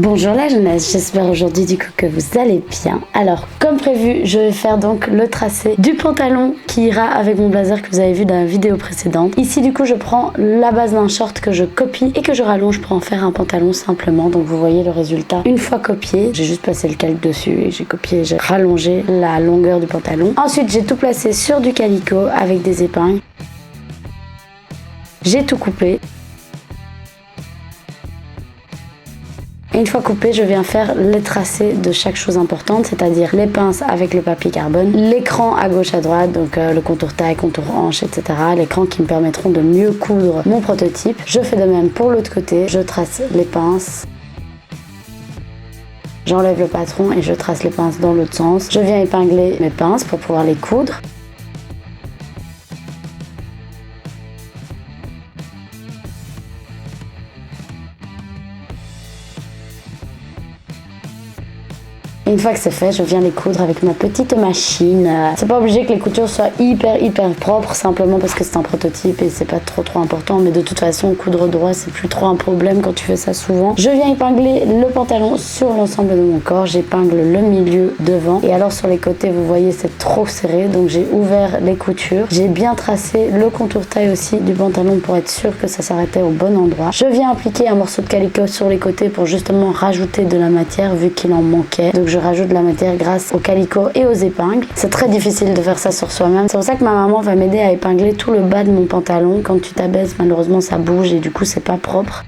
Bonjour la jeunesse, j'espère aujourd'hui du coup que vous allez bien. Alors comme prévu, je vais faire donc le tracé du pantalon qui ira avec mon blazer que vous avez vu dans la vidéo précédente. Ici du coup je prends la base d'un short que je copie et que je rallonge pour en faire un pantalon simplement. Donc vous voyez le résultat une fois copié. J'ai juste passé le calque dessus et j'ai copié, j'ai rallongé la longueur du pantalon. Ensuite j'ai tout placé sur du calicot avec des épingles. J'ai tout coupé. Et une fois coupé, je viens faire les tracés de chaque chose importante, c'est-à-dire les pinces avec le papier carbone, l'écran à gauche à droite, donc le contour taille, contour hanche, etc. L'écran qui me permettront de mieux coudre mon prototype. Je fais de même pour l'autre côté, je trace les pinces. J'enlève le patron et je trace les pinces dans l'autre sens. Je viens épingler mes pinces pour pouvoir les coudre. Et une fois que c'est fait, je viens les coudre avec ma petite machine. C'est pas obligé que les coutures soient hyper propres, simplement parce que c'est un prototype et c'est pas trop important. Mais de toute façon, coudre droit, c'est plus trop un problème quand tu fais ça souvent. Je viens épingler le pantalon sur l'ensemble de mon corps. J'épingle le milieu devant. Et alors sur les côtés, vous voyez, c'est trop serré. Donc j'ai ouvert les coutures. J'ai bien tracé le contour taille aussi du pantalon pour être sûr que ça s'arrêtait au bon endroit. Je viens appliquer un morceau de calicot sur les côtés pour justement rajouter de la matière vu qu'il en manquait. Donc je rajoute de la matière grâce au calicot et aux épingles. C'est très difficile de faire ça sur soi-même. C'est pour ça que ma maman va m'aider à épingler tout le bas de mon pantalon. Quand tu t'abaisses, malheureusement ça bouge et du coup c'est pas propre.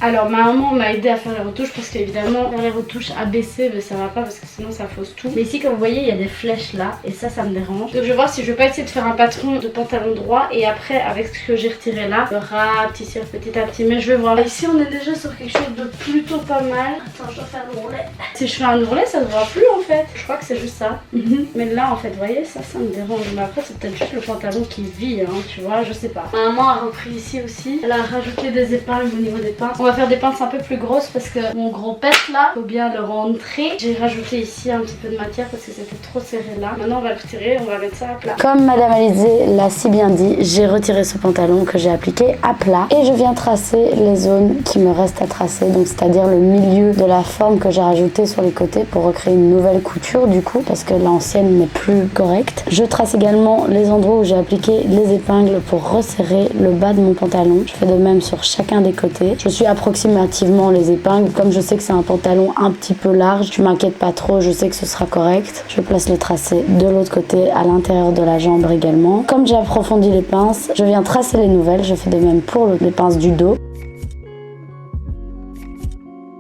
Alors ma maman m'a aidé à faire les retouches parce qu'évidemment faire les retouches abaissées ça va pas parce que sinon ça fausse tout. Mais ici comme vous voyez il y a des flèches là et ça me dérange. Donc je vais voir si je vais pas essayer de faire un patron de pantalon droit et après avec ce que j'ai retiré là, je rapetisser petit à petit, mais je vais voir. Ici on est déjà sur quelque chose de plutôt pas mal. Attends, je dois faire l'ourlet. Si je fais un ourlet ça se voit plus en fait. Je crois que c'est juste ça. Mais là en fait vous voyez ça me dérange. Mais après c'est peut-être juste le pantalon qui vit hein, tu vois, je sais pas. Ma maman a repris ici aussi. Elle a rajouté des épingles au niveau des pinces. On va faire des pinces un peu plus grosses parce que mon gros pet là, faut bien le rentrer. J'ai rajouté ici un petit peu de matière parce que c'était trop serré là. Maintenant on va le retirer, on va mettre ça à plat. Comme Madame Alizé l'a si bien dit, j'ai retiré ce pantalon que j'ai appliqué à plat et je viens tracer les zones qui me restent à tracer, donc c'est-à-dire le milieu de la forme que j'ai rajouté sur les côtés pour recréer une nouvelle couture du coup parce que l'ancienne n'est plus correcte. Je trace également les endroits où j'ai appliqué les épingles pour resserrer le bas de mon pantalon. Je fais de même sur chacun des côtés. Je suis approximativement les épingles. Comme je sais que c'est un pantalon un petit peu large, je m'inquiète pas trop, je sais que ce sera correct. Je place le tracé de l'autre côté à l'intérieur de la jambe également. Comme j'ai approfondi les pinces, je viens tracer les nouvelles. Je fais de même pour les pinces du dos.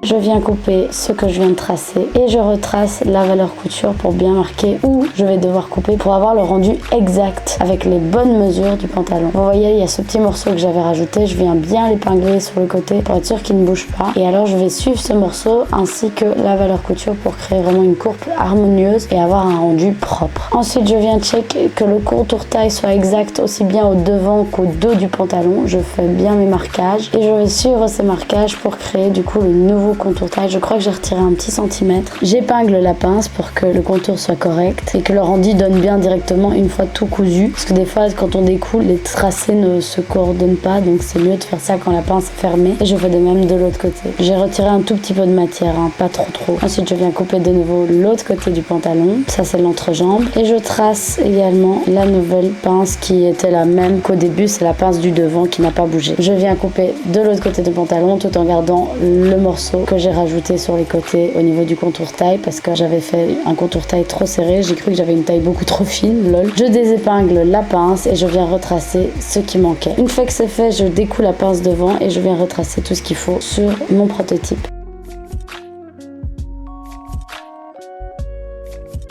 Je viens couper ce que je viens de tracer et je retrace la valeur couture pour bien marquer où je vais devoir couper pour avoir le rendu exact avec les bonnes mesures du pantalon. Vous voyez, il y a ce petit morceau que j'avais rajouté, je viens bien l'épingler sur le côté pour être sûr qu'il ne bouge pas. Et alors je vais suivre ce morceau ainsi que la valeur couture pour créer vraiment une courbe harmonieuse et avoir un rendu propre. Ensuite, je viens checker que le contour taille soit exact aussi bien au devant qu'au dos du pantalon. Je fais bien mes marquages et je vais suivre ces marquages pour créer du coup le nouveau contour taille. Je crois que j'ai retiré un petit centimètre. J'épingle la pince pour que le contour soit correct et que le rendu donne bien directement une fois tout cousu. Parce que des fois, quand on découle, les tracés ne se coordonnent pas. Donc c'est mieux de faire ça quand la pince est fermée. Et je fais de même de l'autre côté. J'ai retiré un tout petit peu de matière, hein, pas trop. Ensuite, je viens couper de nouveau l'autre côté du pantalon. Ça, c'est l'entrejambe. Et je trace également la nouvelle pince qui était la même qu'au début. C'est la pince du devant qui n'a pas bougé. Je viens couper de l'autre côté du pantalon tout en gardant le morceau que j'ai rajouté sur les côtés au niveau du contour taille parce que j'avais fait un contour taille trop serré. J'ai cru que j'avais une taille beaucoup trop fine, lol. Je désépingle la pince et je viens retracer ce qui manquait. Une fois que c'est fait, je découle la pince devant et je viens retracer tout ce qu'il faut sur mon prototype.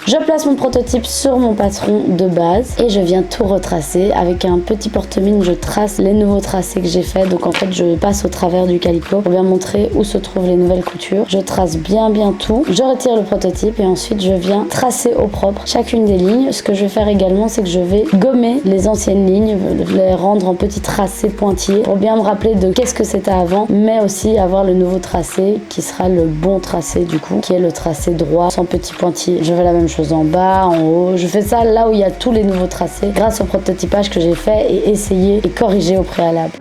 Je place mon prototype sur mon patron de base et je viens tout retracer. Avec un petit porte-mine, je trace les nouveaux tracés que j'ai fait. Donc en fait, je passe au travers du calicot pour bien montrer où se trouvent les nouvelles coutures. Je trace bien tout. Je retire le prototype et ensuite je viens tracer au propre chacune des lignes. Ce que je vais faire également, c'est que je vais gommer les anciennes lignes, les rendre en petits tracés pointillés pour bien me rappeler de qu'est-ce que c'était avant, mais aussi avoir le nouveau tracé qui sera le bon tracé du coup, qui est le tracé droit sans petits pointillés. Je fais la même chose chose en bas, en haut. Je fais ça là où il y a tous les nouveaux tracés grâce au prototypage que j'ai fait et essayé et corrigé au préalable.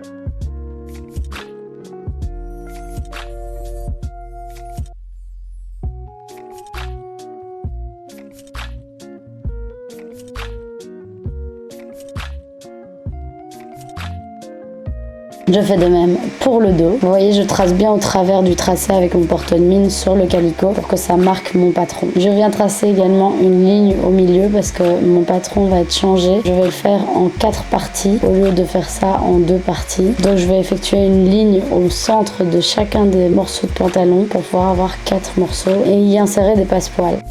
Je fais de même pour le dos. Vous voyez, je trace bien au travers du tracé avec mon porte-mine sur le calicot pour que ça marque mon patron. Je viens tracer également une ligne au milieu parce que mon patron va être changé. Je vais le faire en 4 parties au lieu de faire ça en 2 parties. Donc je vais effectuer une ligne au centre de chacun des morceaux de pantalon pour pouvoir avoir 4 morceaux et y insérer des passepoils.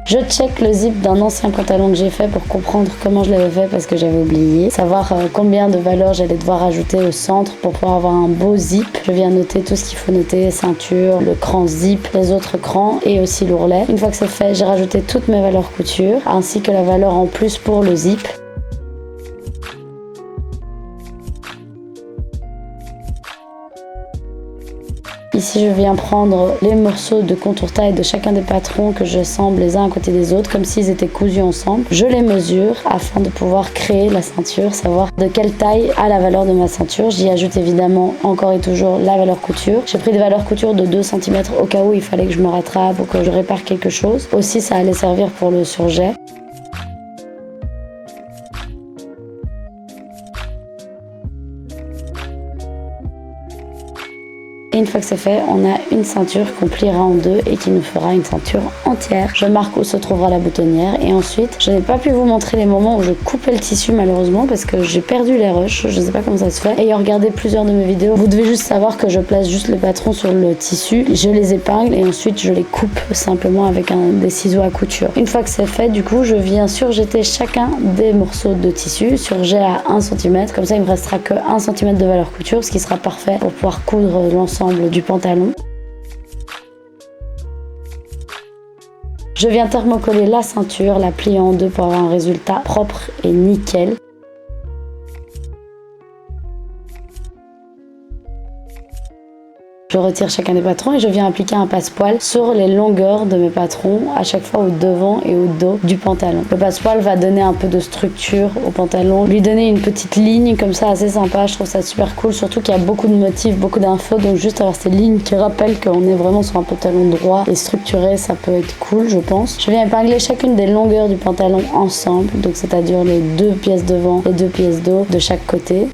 Je check le zip d'un ancien pantalon que j'ai fait pour comprendre comment je l'avais fait parce que j'avais oublié. Savoir combien de valeurs j'allais devoir ajouter au centre pour pouvoir avoir un beau zip. Je viens noter tout ce qu'il faut noter, ceinture, le cran zip, les autres crans et aussi l'ourlet. Une fois que c'est fait, j'ai rajouté toutes mes valeurs couture ainsi que la valeur en plus pour le zip. Ici, je viens prendre les morceaux de contour taille de chacun des patrons que j'assemble les uns à côté des autres, comme s'ils étaient cousus ensemble. Je les mesure afin de pouvoir créer la ceinture, savoir de quelle taille a la valeur de ma ceinture. J'y ajoute évidemment encore et toujours la valeur couture. J'ai pris des valeurs couture de 2 cm au cas où il fallait que je me rattrape ou que je répare quelque chose. Aussi, ça allait servir pour le surjet. Et une fois que c'est fait, on a une ceinture qu'on pliera en 2 et qui nous fera une ceinture entière. Je marque où se trouvera la boutonnière et ensuite, je n'ai pas pu vous montrer les moments où je coupais le tissu malheureusement parce que j'ai perdu les rushs, je ne sais pas comment ça se fait. Ayant regardé plusieurs de mes vidéos, vous devez juste savoir que je place juste le patron sur le tissu, je les épingle et ensuite je les coupe simplement avec des ciseaux à couture. Une fois que c'est fait, du coup, je viens surjeter chacun des morceaux de tissu, surjet à 1 cm, comme ça il me restera que 1 cm de valeur couture, ce qui sera parfait pour pouvoir coudre l'ensemble du pantalon. Je viens thermocoller la ceinture, la plier en 2 pour avoir un résultat propre et nickel. Je retire chacun des patrons et je viens appliquer un passepoil sur les longueurs de mes patrons, à chaque fois au devant et au dos du pantalon. Le passepoil va donner un peu de structure au pantalon, lui donner une petite ligne comme ça assez sympa, je trouve ça super cool, surtout qu'il y a beaucoup de motifs, beaucoup d'infos, donc juste avoir ces lignes qui rappellent qu'on est vraiment sur un pantalon droit et structuré, ça peut être cool je pense. Je viens épingler chacune des longueurs du pantalon ensemble, donc c'est-à-dire les 2 pièces devant et 2 pièces dos de chaque côté.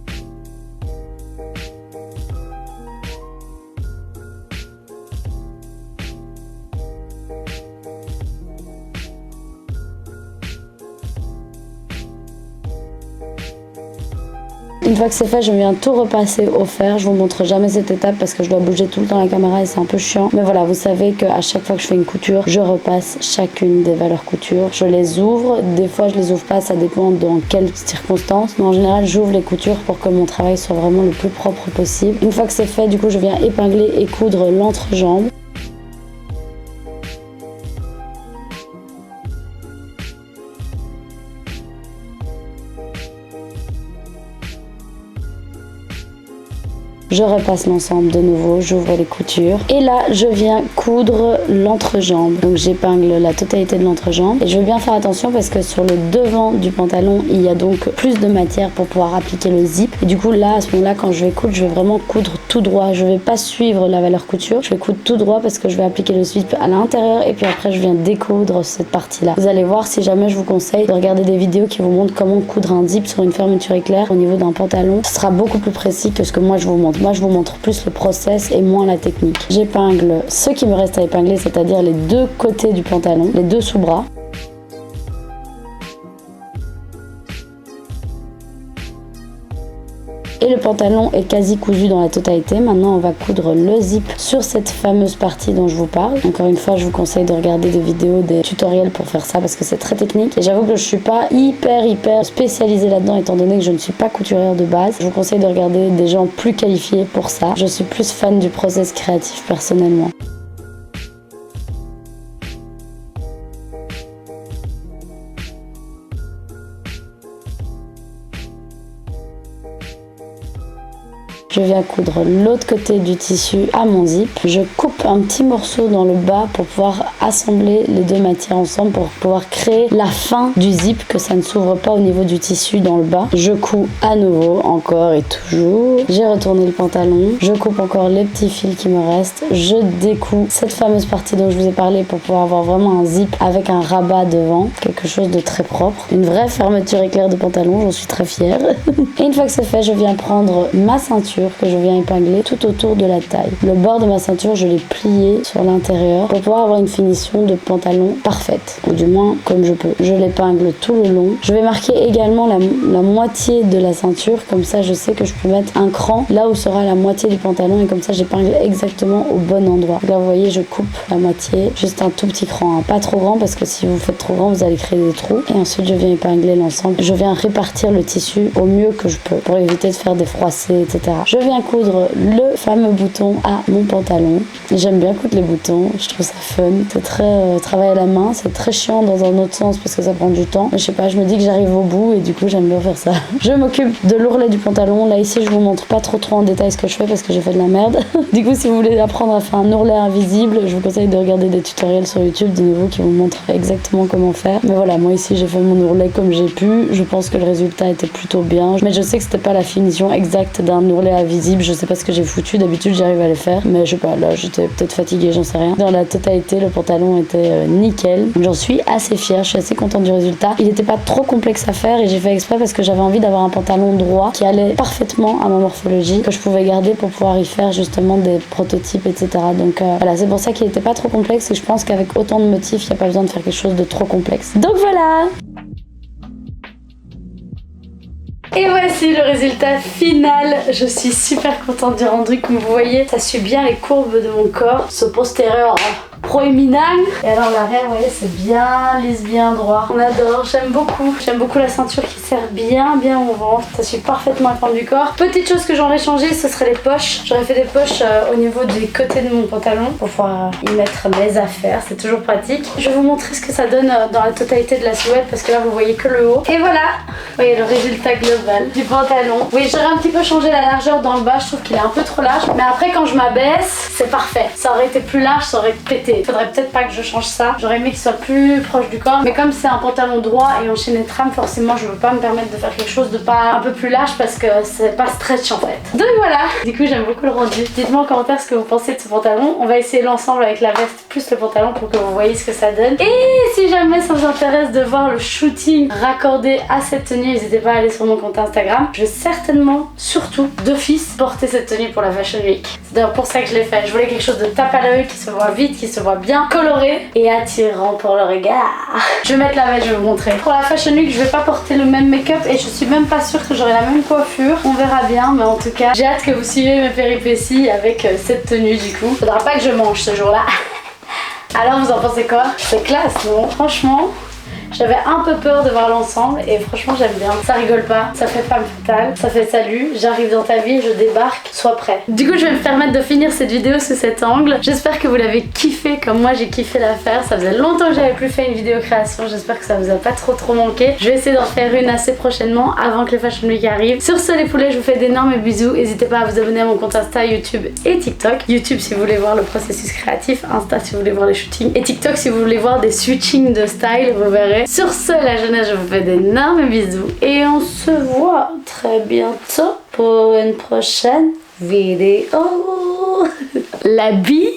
Une fois que c'est fait, je viens tout repasser au fer. Je vous montre jamais cette étape parce que je dois bouger tout le temps la caméra et c'est un peu chiant. Mais voilà, vous savez qu'à chaque fois que je fais une couture, je repasse chacune des valeurs couture. Je les ouvre. Des fois, je les ouvre pas, ça dépend dans quelles circonstances. Mais en général, j'ouvre les coutures pour que mon travail soit vraiment le plus propre possible. Une fois que c'est fait, du coup, je viens épingler et coudre l'entrejambe. Je repasse l'ensemble de nouveau, j'ouvre les coutures. Et là, je viens coudre l'entrejambe. Donc j'épingle la totalité de l'entrejambe. Et je veux bien faire attention parce que sur le devant du pantalon, il y a donc plus de matière pour pouvoir appliquer le zip. Et du coup, là, à ce moment-là, quand je vais coudre, je vais vraiment coudre tout droit. Je vais pas suivre la valeur couture. Je vais coudre tout droit parce que je vais appliquer le zip à l'intérieur. Et puis après, je viens découdre cette partie-là. Vous allez voir, si jamais je vous conseille de regarder des vidéos qui vous montrent comment coudre un zip sur une fermeture éclair au niveau d'un pantalon. Ce sera beaucoup plus précis que ce que moi je vous montre. Moi, je vous montre plus le process et moins la technique. J'épingle ce qui me reste à épingler, c'est-à-dire les 2 côtés du pantalon, les 2 sous-bras. Et le pantalon est quasi cousu dans la totalité. Maintenant, on va coudre le zip sur cette fameuse partie dont je vous parle. Encore une fois, je vous conseille de regarder des vidéos, des tutoriels pour faire ça parce que c'est très technique. Et j'avoue que je suis pas hyper spécialisée là-dedans étant donné que je ne suis pas couturière de base. Je vous conseille de regarder des gens plus qualifiés pour ça. Je suis plus fan du process créatif personnellement. Je viens coudre l'autre côté du tissu à mon zip. Je coupe un petit morceau dans le bas pour pouvoir assembler les deux matières ensemble, pour pouvoir créer la fin du zip, que ça ne s'ouvre pas au niveau du tissu dans le bas. Je couds à nouveau, encore et toujours. J'ai retourné le pantalon. Je coupe encore les petits fils qui me restent. Je découds cette fameuse partie dont je vous ai parlé pour pouvoir avoir vraiment un zip avec un rabat devant, quelque chose de très propre. Une vraie fermeture éclair de pantalon, j'en suis très fière. Et une fois que c'est fait, je viens prendre ma ceinture que je viens épingler tout autour de la taille. Le bord de ma ceinture, je l'ai plié sur l'intérieur pour pouvoir avoir une finition de pantalon parfaite, ou du moins comme je peux. Je l'épingle tout le long. Je vais marquer également la moitié de la ceinture, comme ça je sais que je peux mettre un cran là où sera la moitié du pantalon, et comme ça j'épingle exactement au bon endroit. Là vous voyez, je coupe la moitié, juste un tout petit cran, hein. Pas trop grand parce que si vous faites trop grand vous allez créer des trous. Et ensuite je viens épingler l'ensemble. Je viens répartir le tissu au mieux que je peux pour éviter de faire des froissés, etc. Je viens coudre le fameux bouton à mon pantalon. J'aime bien coudre les boutons, je trouve ça fun. C'est très travail à la main, c'est très chiant dans un autre sens parce que ça prend du temps. Mais je sais pas, je me dis que j'arrive au bout et du coup j'aime bien faire ça. Je m'occupe de l'ourlet du pantalon. Là ici je vous montre pas trop en détail ce que je fais parce que j'ai fait de la merde. Du coup si vous voulez apprendre à faire un ourlet invisible, je vous conseille de regarder des tutoriels sur YouTube de nouveau qui vous montrent exactement comment faire. Mais voilà, moi ici j'ai fait mon ourlet comme j'ai pu. Je pense que le résultat était plutôt bien. Mais je sais que c'était pas la finition exacte d'un ourlet invisible. Je sais pas ce que j'ai foutu. D'habitude j'arrive à les faire. Mais je sais pas, là j'étais peut-être fatiguée, j'en sais rien. Dans la totalité, le pantalon était nickel. J'en suis assez fière, je suis assez contente du résultat. Il était pas trop complexe à faire et j'ai fait exprès parce que j'avais envie d'avoir un pantalon droit qui allait parfaitement à ma morphologie, que je pouvais garder pour pouvoir y faire justement des prototypes, etc. Donc voilà, c'est pour ça qu'il était pas trop complexe et je pense qu'avec autant de motifs, il n'y a pas besoin de faire quelque chose de trop complexe. Donc voilà! Et voici le résultat final. Je suis super contente du rendu. Comme vous voyez, ça suit bien les courbes de mon corps. Ce postérieur proéminent. Et alors l'arrière, vous voyez, c'est bien lisse, bien droit. On adore, j'aime beaucoup. J'aime beaucoup la ceinture qui serre bien au ventre. Ça suit parfaitement la forme du corps. Petite chose que j'aurais changé, ce serait les poches. J'aurais fait des poches au niveau des côtés de mon pantalon pour pouvoir y mettre mes affaires. C'est toujours pratique. Je vais vous montrer ce que ça donne dans la totalité de la silhouette parce que là, vous voyez que le haut. Et voilà, vous voyez le résultat global du pantalon. Oui, j'aurais un petit peu changé la largeur dans le bas. Je trouve qu'il est un peu trop large. Mais après, quand je m'abaisse, c'est parfait. Ça aurait été plus large, ça aurait pété. Faudrait peut-être pas que je change ça. J'aurais aimé qu'il soit plus proche du corps. Mais comme c'est un pantalon droit et enchaîné de trame, forcément, je veux pas me permettre de faire quelque chose de pas un peu plus large parce que c'est pas stretch en fait. Donc voilà. Du coup, j'aime beaucoup le rendu. Dites-moi en commentaire ce que vous pensez de ce pantalon. On va essayer l'ensemble avec la veste plus le pantalon pour que vous voyez ce que ça donne. Et si jamais ça vous intéresse de voir le shooting raccordé à cette tenue, n'hésitez pas à aller sur mon compte Instagram. Je vais certainement, surtout d'office, porter cette tenue pour la Fashion Week. C'est d'ailleurs pour ça que je l'ai fait. Je voulais quelque chose de tape à l'œil, qui se voit vite, qui se voit bien, coloré et attirant pour le regard. Je vais mettre la veste, je vais vous montrer. Pour la Fashion Week, je vais pas porter le même make-up et je suis même pas sûre que j'aurai la même coiffure. On verra bien, mais en tout cas, j'ai hâte que vous suivez mes péripéties avec cette tenue du coup. Faudra pas que je mange ce jour-là. Alors vous en pensez quoi? C'est classe, non? Franchement, j'avais un peu peur de voir l'ensemble et franchement j'aime bien. Ça rigole pas, ça fait femme fatale, ça fait salut, j'arrive dans ta vie, je débarque, sois prêt. Du coup je vais me permettre de finir cette vidéo sous cet angle. J'espère que vous l'avez kiffé comme moi j'ai kiffé la faire. Ça faisait longtemps que j'avais plus fait une vidéo création, j'espère que ça vous a pas trop manqué. Je vais essayer d'en faire une assez prochainement avant que les Fashion Week arrivent. Sur ce les poulets, je vous fais d'énormes bisous. N'hésitez pas à vous abonner à mon compte Insta, YouTube et TikTok. YouTube si vous voulez voir le processus créatif, Insta si vous voulez voir les shootings et TikTok si vous voulez voir des switchings de style, vous verrez. Sur ce, la jeunesse, je vous fais d'énormes bisous et on se voit très bientôt pour une prochaine vidéo. La bise.